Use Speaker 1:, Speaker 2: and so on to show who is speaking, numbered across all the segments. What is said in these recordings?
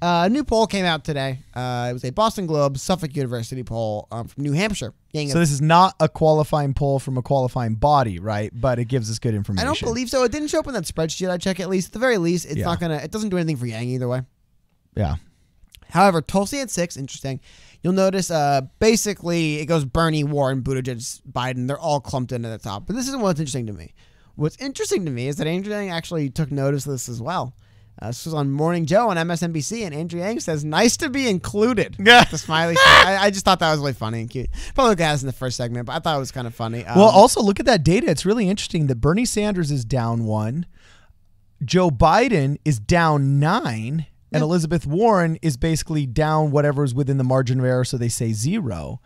Speaker 1: A new poll came out today. It was a Boston Globe, Suffolk University poll from New Hampshire.
Speaker 2: So this is not a qualifying poll from a qualifying body, right? But it gives us good information.
Speaker 1: I don't believe so. It didn't show up in that spreadsheet I check at least. At the very least, it's not gonna. It doesn't do anything for Yang either way.
Speaker 2: Yeah.
Speaker 1: However, Tulsi at 6, interesting. You'll notice basically it goes Bernie, Warren, Buttigieg, Biden. They're all clumped into the top. But this isn't what's interesting to me. What's interesting to me is that Andrew Yang actually took notice of this as well. This was on Morning Joe on MSNBC, and Andrew Yang says, "Nice to be included."
Speaker 2: Yeah.
Speaker 1: The smiley. I just thought that was really funny and cute. Probably look at us in the first segment, but I thought it was kind of funny.
Speaker 2: Well, also look at that data. It's really interesting that Bernie Sanders is down 1, Joe Biden is down 9, and Elizabeth Warren is basically down whatever's within the margin of error, so they say 0.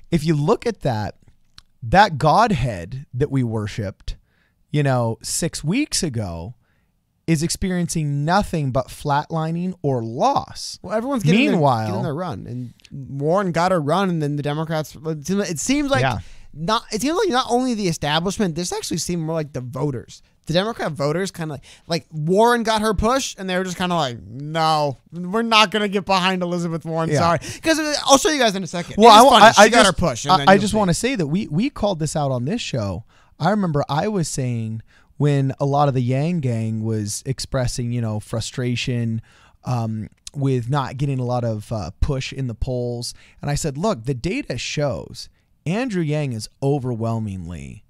Speaker 2: If you look at that Godhead that we worshipped, 6 weeks ago, is experiencing nothing but flatlining or loss.
Speaker 1: Well, everyone's getting their run, and Warren got her run, and then the Democrats. It seems like not only the establishment. This actually seemed more like the voters. The Democrat voters kind of like Warren got her push, and they were just kind of like, no, we're not going to get behind Elizabeth Warren. Yeah. Sorry. Because I'll show you guys in a second.
Speaker 2: Well,
Speaker 1: I got her push.
Speaker 2: I just want to say that we called this out on this show. I remember I was saying when a lot of the Yang gang was expressing, frustration with not getting a lot of push in the polls. And I said, look, the data shows Andrew Yang is overwhelmingly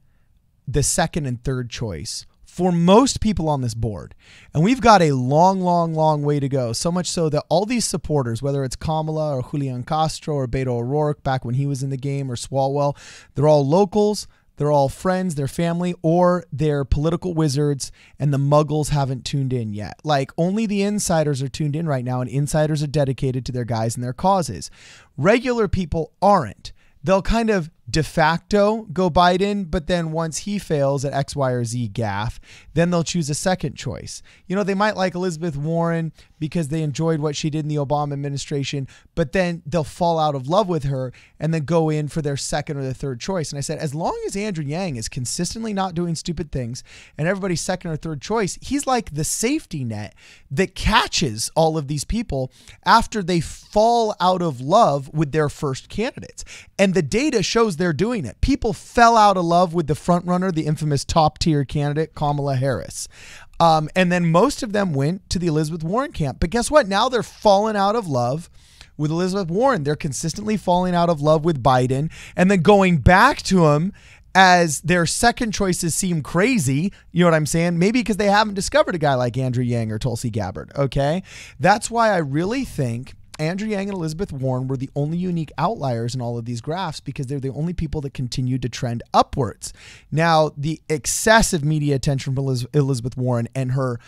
Speaker 2: the second and third choice for most people on this board. And we've got a long, long, long way to go. So much so that all these supporters, whether it's Kamala or Julian Castro or Beto O'Rourke back when he was in the game, or Swalwell, they're all locals. They're all friends, their family, or they're political wizards, and the muggles haven't tuned in yet. Like, only the insiders are tuned in right now, and insiders are dedicated to their guys and their causes. Regular people aren't. They'll kind of de facto go Biden, but then once he fails at X, Y, or Z gaffe, then they'll choose a second choice. They might like Elizabeth Warren because they enjoyed what she did in the Obama administration, but then they'll fall out of love with her and then go in for their second or their third choice. And I said, as long as Andrew Yang is consistently not doing stupid things and everybody's second or third choice, he's like the safety net that catches all of these people after they fall out of love with their first candidates. And the data shows they're doing it. People fell out of love with the front runner, the infamous top tier candidate, Kamala Harris. And then most of them went to the Elizabeth Warren camp. But guess what? Now they're falling out of love with Elizabeth Warren. They're consistently falling out of love with Biden and then going back to him as their second choices seem crazy. You know what I'm saying? Maybe because they haven't discovered a guy like Andrew Yang or Tulsi Gabbard. Okay. That's why I really think Andrew Yang and Elizabeth Warren were the only unique outliers in all of these graphs because they're the only people that continued to trend upwards. Now, the excessive media attention from Elizabeth Warren and her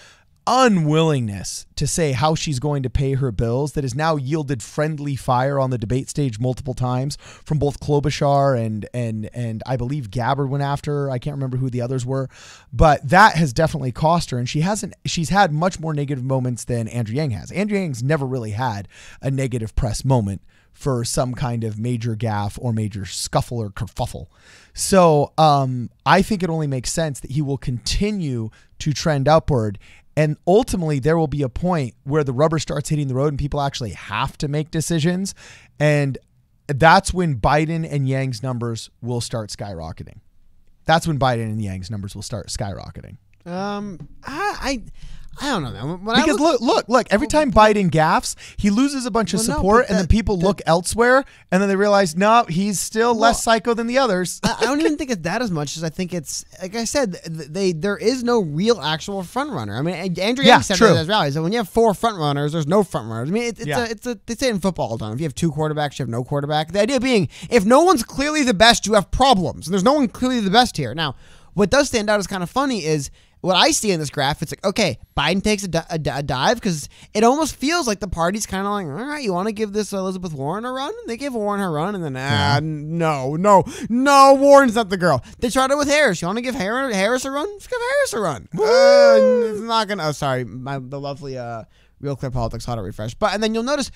Speaker 2: unwillingness to say how she's going to pay her bills that has now yielded friendly fire on the debate stage multiple times from both Klobuchar and I believe Gabbard went after her. I can't remember who the others were, but that has definitely cost her, and she's had much more negative moments than Andrew Yang has. Andrew Yang's never really had a negative press moment for some kind of major gaffe or major scuffle or kerfuffle. So I think it only makes sense that he will continue to trend upward. And ultimately, there will be a point where the rubber starts hitting the road and people actually have to make decisions. And that's when Biden and Yang's numbers will start skyrocketing. That's when Biden and Yang's numbers will start skyrocketing. I don't know, man. Because look, every time Biden gaffes, he loses a bunch of support, and then people look elsewhere, and then they realize, no, he's still less psycho than the others.
Speaker 1: I don't even think it's that as much as I think it's, like I said, there is no real actual front runner. I mean, Andrew Yang said that at his rally. So when you have 4 front runners, there's no front runners. I mean, they say it in football all the time. If you have 2 quarterbacks, you have no quarterback. The idea being, if no one's clearly the best, you have problems. And there's no one clearly the best here. Now, what does stand out as kind of funny is, what I see in this graph, it's like, okay, Biden takes a dive because it almost feels like the party's kind of like, all right, you want to give this Elizabeth Warren a run? And they give Warren her run, and then, no, Warren's not the girl. They tried it with Harris. You want to give Harris a run? Let's give Harris a run. It's not going to, the lovely Real Clear Politics auto refresh. And then you'll notice,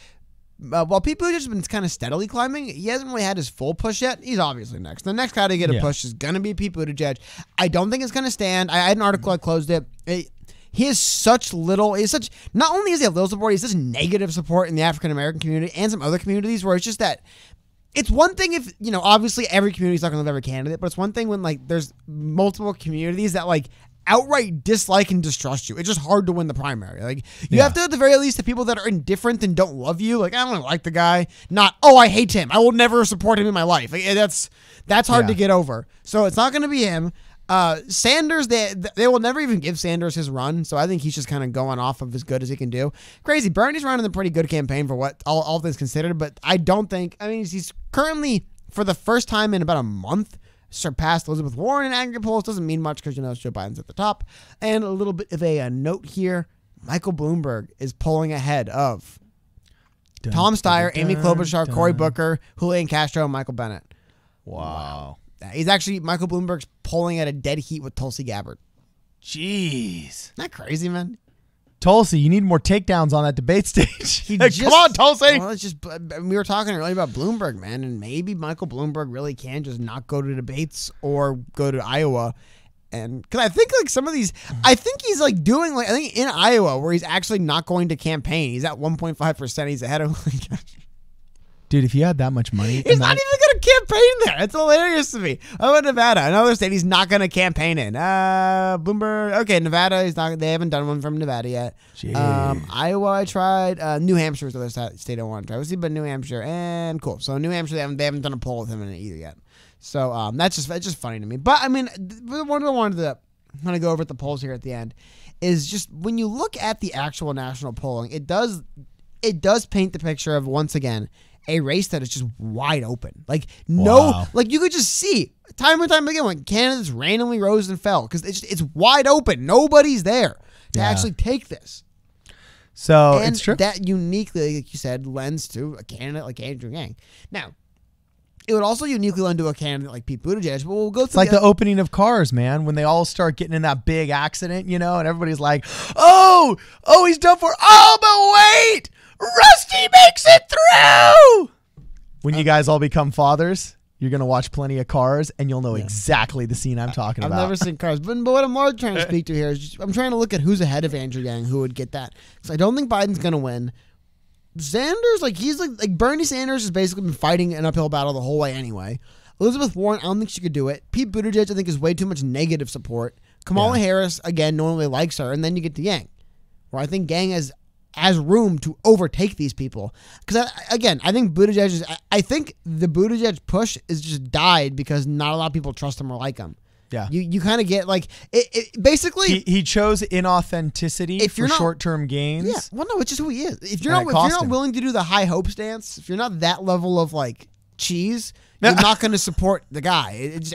Speaker 1: while Pete Buttigieg has been kind of steadily climbing, he hasn't really had his full push yet. He's obviously next. The next guy to get a push is going to be Pete Buttigieg. I don't think it's going to stand. I had an article, I closed it. he has such little. Not only is he have little support, he has such negative support in the African American community and some other communities where it's just that. It's one thing if, obviously every community is not going to love every candidate, but it's one thing when, like, there's multiple communities that, like, outright dislike and distrust you. It's just hard to win the primary. Like, you have to, at the very least, the people that are indifferent and don't love you, like, I don't like the guy, not, oh, I hate him, I will never support him in my life. Like, that's hard to get over. So it's not going to be him. Sanders, they will never even give Sanders his run, so I think he's just kind of going off of as good as he can do. Crazy. Bernie's running a pretty good campaign for what all things considered, but I don't think, he's currently, for the first time in about a month, surpassed Elizabeth Warren in aggregate polls. Doesn't mean much because, Joe Biden's at the top. And a little bit of a note here, Michael Bloomberg is polling ahead of Tom Steyer, Amy Klobuchar, Cory Booker, Julian Castro, and Michael Bennett.
Speaker 2: Wow.
Speaker 1: He's actually, Michael Bloomberg's polling at a dead heat with Tulsi Gabbard.
Speaker 2: Jeez.
Speaker 1: Isn't that crazy, man?
Speaker 2: Tulsi, you need more takedowns on that debate stage. Come on, Tulsi.
Speaker 1: Well, we were talking earlier about Bloomberg, man, and maybe Michael Bloomberg really can just not go to debates or go to Iowa. And because I think like some of these, I think he's like doing like, I think in Iowa where he's actually not going to campaign. He's at 1.5%. He's ahead of
Speaker 2: Dude, if you had that much money.
Speaker 1: He's not even going to campaign there. It's hilarious to me. How about Nevada? Another state he's not going to campaign in. Bloomberg. Okay, Nevada. They haven't done one from Nevada yet. Iowa, I tried. New Hampshire is the other state I want to try. We'll see, but New Hampshire. And cool. So New Hampshire, they haven't done a poll with him in it either yet. So that's just funny to me. But, one I wanted to kind of go over at the polls here at the end is just when you look at the actual national polling, it does paint the picture of, once again, a race that is just wide open. Like, like you could just see time and time again when candidates randomly rose and fell because it's wide open. Nobody's there to actually take this.
Speaker 2: So
Speaker 1: and
Speaker 2: it's true.
Speaker 1: That uniquely, like you said, lends to a candidate like Andrew Yang. Now, it would also uniquely lend to a candidate like Pete Buttigieg, but we'll go through
Speaker 2: It's like the opening of Cars, man, when they all start getting in that big accident, and everybody's like, oh, he's done for, but wait, Rusty makes it through. When you guys all become fathers, you're going to watch plenty of Cars, and you'll know exactly the scene I'm talking about.
Speaker 1: I've never seen Cars, but what I'm more trying to speak to here is I'm trying to look at who's ahead of Andrew Yang, who would get that. Because I don't think Biden's going to win. Sanders, he's like Bernie Sanders has basically been fighting an uphill battle the whole way anyway. Elizabeth Warren, I don't think she could do it. Pete Buttigieg, I think, is way too much negative support. Kamala Harris, again, normally likes her. And then you get to Yang, where I think Yang has room to overtake these people. Because, I think Buttigieg I think the Buttigieg push is just died because not a lot of people trust him or like him. Yeah. You kind of get like it basically
Speaker 2: he chose inauthenticity for short-term gains.
Speaker 1: Yeah. Well, no, it's just who he is. If you're not willing to do the high hopes dance, if you're not that level of like cheese, you're not going to support the guy. It's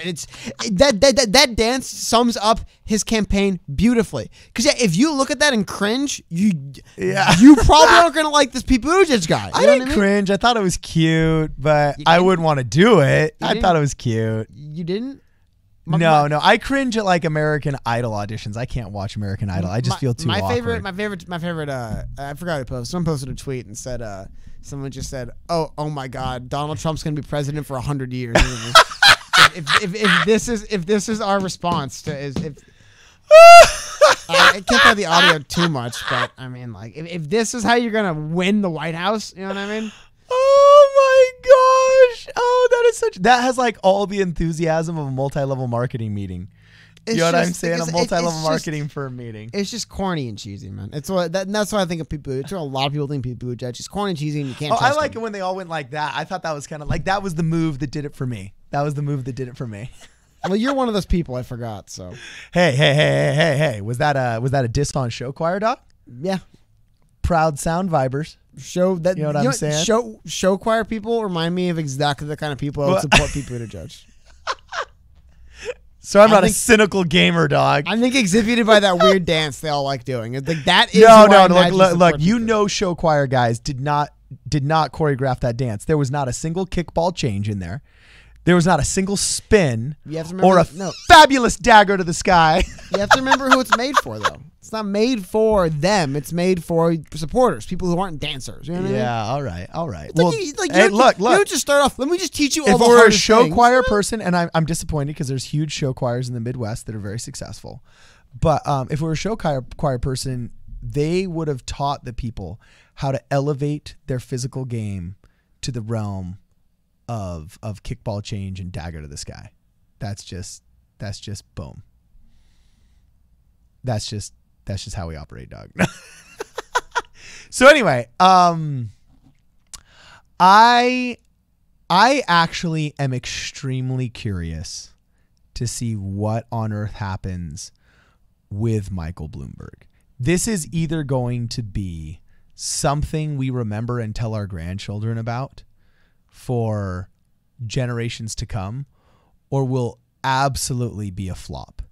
Speaker 1: that dance sums up his campaign beautifully. Because if you look at that and cringe, you probably aren't going to like this Pete Buttigieg guy.
Speaker 2: I didn't cringe. I thought it was cute, but I wouldn't want to do it. I thought it was cute.
Speaker 1: You didn't?
Speaker 2: No. I cringe at like American Idol auditions. I can't watch American Idol. I just feel too awkward.
Speaker 1: My favorite. I forgot to post. Someone posted a tweet and said, someone just said, "Oh my God, Donald Trump's gonna be president for 100 years." if this is our response to I can't play the audio too much, but if this is how you're gonna win the White House, you know what I mean?
Speaker 2: Oh my gosh! Oh, that has like all the enthusiasm of a multi-level marketing meeting. You know what I'm saying? A multi-level marketing firm meeting.
Speaker 1: It's just corny and cheesy, man. That's why I think of Pete Buttigieg. A lot of people think Pete Buttigieg is corny and cheesy, and you can't.
Speaker 2: I like it when they all went like that. I thought that was kind of like that was the move that did it for me. Well,
Speaker 1: you're one of those people. I forgot. So
Speaker 2: hey! Was that a diss on Show Choir, Doc?
Speaker 1: Yeah.
Speaker 2: Proud Sound Vibers.
Speaker 1: You know what I'm saying? Show choir people remind me of exactly the kind of people I would support Pete Buttigieg.
Speaker 2: So I'm not a cynical gamer, dog.
Speaker 1: I think exhibited by that weird dance they all like doing. It's like that is
Speaker 2: look. Show choir guys did not choreograph that dance. There was not a single kickball change in there. There was not a single spin or a fabulous dagger to the sky.
Speaker 1: You have to remember who it's made for, though. It's not made for them. It's made for supporters, people who aren't dancers. You know what I mean?
Speaker 2: All right.
Speaker 1: Well, look. You just start off. Let me just teach you all the hardest things.
Speaker 2: If we're a show choir person, and I'm disappointed because there's huge show choirs in the Midwest that are very successful. But if we were a show choir person, they would have taught the people how to elevate their physical game to the realm of kickball change and dagger to the sky. That's just boom. That's just how we operate, dog. So anyway, I actually am extremely curious to see what on earth happens with Michael Bloomberg. This is either going to be something we remember and tell our grandchildren about for generations to come, or will absolutely be a flop,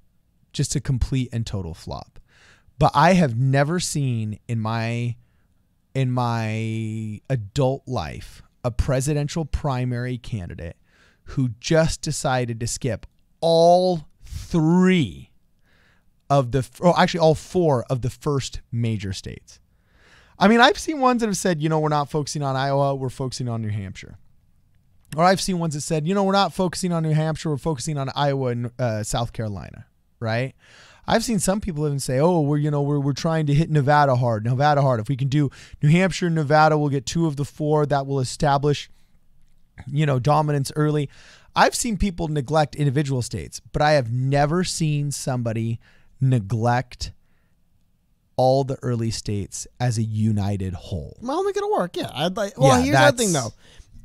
Speaker 2: just a complete and total flop. But I have never seen in my adult life a presidential primary candidate who just decided to skip all all four of the first major states. I mean, I've seen ones that have said, we're not focusing on Iowa, we're focusing on New Hampshire. Or I've seen ones that said, we're not focusing on New Hampshire, we're focusing on Iowa and South Carolina, right? I've seen some people even say, we're trying to hit Nevada hard. If we can do New Hampshire and Nevada, we'll get 2 of the 4. That will establish, dominance early. I've seen people neglect individual states, but I have never seen somebody neglect all the early states as a united whole.
Speaker 1: Well, they're going to work, yeah. Here's the thing, though.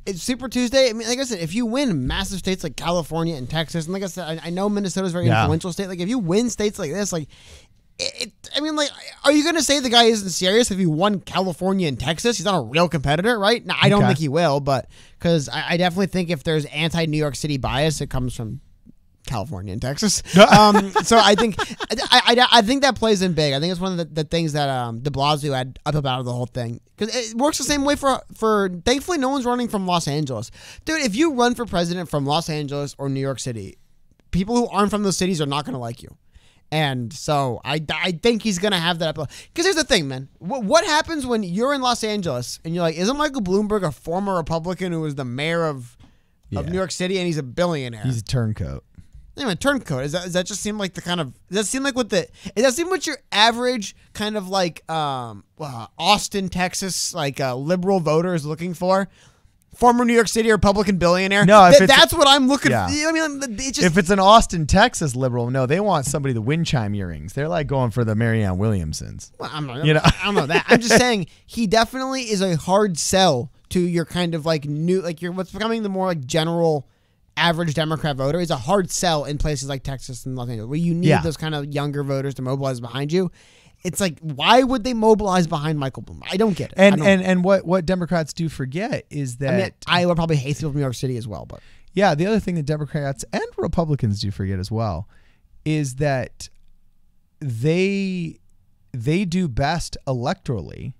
Speaker 1: It's Super Tuesday. I mean, like I said, if you win massive states like California and Texas, and like I said, I know Minnesota's a very influential state. Like, if you win states like this, like, are you going to say the guy isn't serious if he won California and Texas? He's not a real competitor, right? No, I don't think he will, but because I definitely think if there's anti-New York City bias, it comes from California and Texas. So I think that plays in big. I think it's one of the things that de Blasio had up about the whole thing, because it works the same way for thankfully no one's running from Los Angeles. Dude, if you run for president from Los Angeles or New York City, people who aren't from those cities are not going to like you. And so I think he's going to have that. Because here's the thing, man. What happens when you're in Los Angeles and you're like, isn't Michael Bloomberg a former Republican who was the mayor of New York City and he's a billionaire?
Speaker 2: He's a turncoat.
Speaker 1: Anyway, turncoat. Does that just seem like does that seem like what your average kind of like Austin, Texas, like liberal voter is looking for? Former New York City Republican billionaire.
Speaker 2: No,
Speaker 1: that's what I'm looking for. I mean,
Speaker 2: if it's an Austin, Texas liberal, no, they want somebody with wind chime earrings. They're like going for the Marianne Williamsons.
Speaker 1: Well, I don't know that. I'm just saying he definitely is a hard sell to your kind of like new, like what's becoming the more like general average Democrat voter. Is a hard sell in places like Texas and Los Angeles, where you need those kind of younger voters to mobilize behind you. It's like, why would they mobilize behind Michael Bloomberg? I don't get it.
Speaker 2: And what Democrats do forget is that
Speaker 1: Iowa probably hates people from New York City as well. But
Speaker 2: yeah, the other thing that Democrats and Republicans do forget as well is that they do best electorally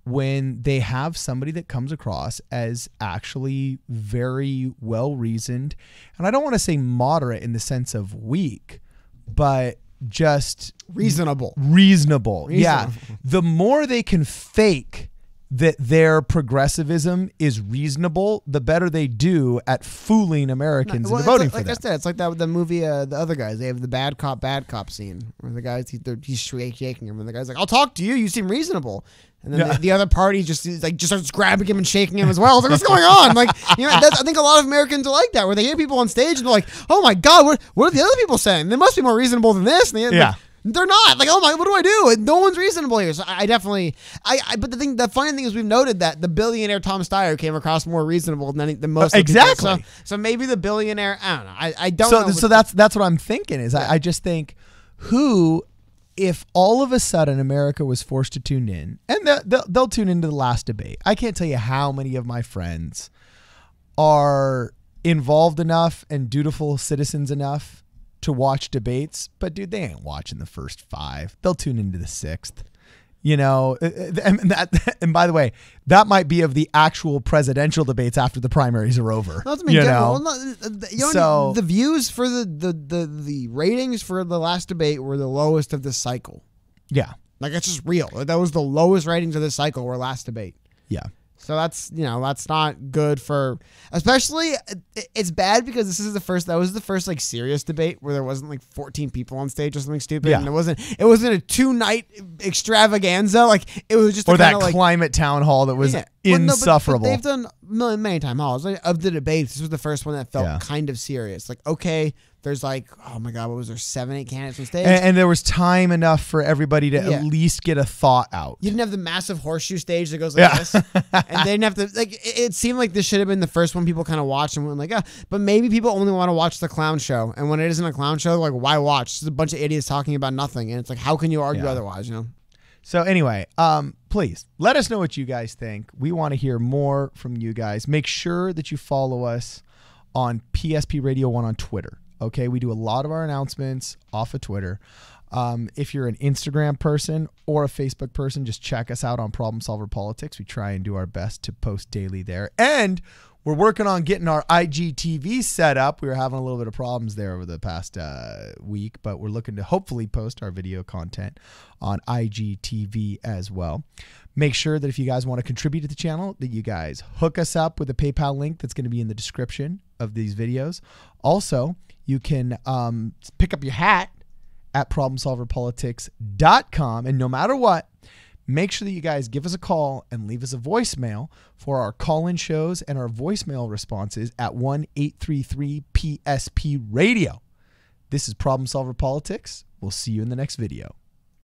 Speaker 2: when they have somebody that comes across as actually very well-reasoned. And I don't want to say moderate in the sense of weak, but just reasonable. Yeah. The more they can fake that their progressivism is reasonable, the better they do at fooling Americans into voting for them.
Speaker 1: Like I said, it's like that with the movie, the other guys. They have the bad cop scene where the guys, he's shaking him, and the guy's like, "I'll talk to you. You seem reasonable." And then the other party just starts grabbing him and shaking him as well. It's like, what's going on? Like, I think a lot of Americans are like that, where they hear people on stage and they're like, "Oh my God, what are the other people saying? They must be more reasonable than this." And they're not. Like, oh my, what do I do? No one's reasonable here. So I definitely, but the funny thing is, we've noted that the billionaire Tom Steyer came across more reasonable than most.
Speaker 2: Exactly.
Speaker 1: So maybe the billionaire, I don't know. I don't know.
Speaker 2: So that's what I'm thinking is I just think if all of a sudden America was forced to tune in, and they'll tune into the last debate. I can't tell you how many of my friends are involved enough and dutiful citizens enough to watch debates, but dude, they ain't watching the first 5. They'll tune into the 6th. And by the way, that might be of the actual presidential debates after the primaries are over.
Speaker 1: The views for the ratings for the last debate were the lowest of this cycle.
Speaker 2: Yeah,
Speaker 1: like it's just real. That was the lowest ratings of this cycle were last debate.
Speaker 2: Yeah,
Speaker 1: So that's not good for, especially it's bad because that was the first like serious debate where there wasn't like 14 people on stage or something stupid. Yeah. And it wasn't a 2-night extravaganza. Like it was just
Speaker 2: or that climate town hall that was insufferable.
Speaker 1: But they've done many time halls of the debates. This was the first one that felt kind of serious. Like, okay, there's like, oh my God, what was there, 7-8 candidates on stage?
Speaker 2: And there was time enough for everybody to at least get a thought out.
Speaker 1: You didn't have the massive horseshoe stage that goes like this. And they didn't have to, like, it seemed like this should have been the first one people kind of watched and went like, but maybe people only want to watch the clown show. And when it isn't a clown show, like, why watch? It's a bunch of idiots talking about nothing. And it's like, how can you argue otherwise, you know?
Speaker 2: So anyway, please let us know what you guys think. We want to hear more from you guys. Make sure that you follow us on PSP Radio 1 on Twitter. Okay, we do a lot of our announcements off of Twitter. If you're an Instagram person or a Facebook person, just check us out on Problem Solver Politics. We try and do our best to post daily there. And we're working on getting our IGTV set up. We were having a little bit of problems there over the past week, but we're looking to hopefully post our video content on IGTV as well. Make sure that if you guys want to contribute to the channel, that you guys hook us up with a PayPal link that's going to be in the description of these videos. Also, you can pick up your hat at problemsolverpolitics.com. And no matter what, make sure that you guys give us a call and leave us a voicemail for our call-in shows and our voicemail responses at 1-833-PSP-RADIO. This is Problem Solver Politics. We'll see you in the next video.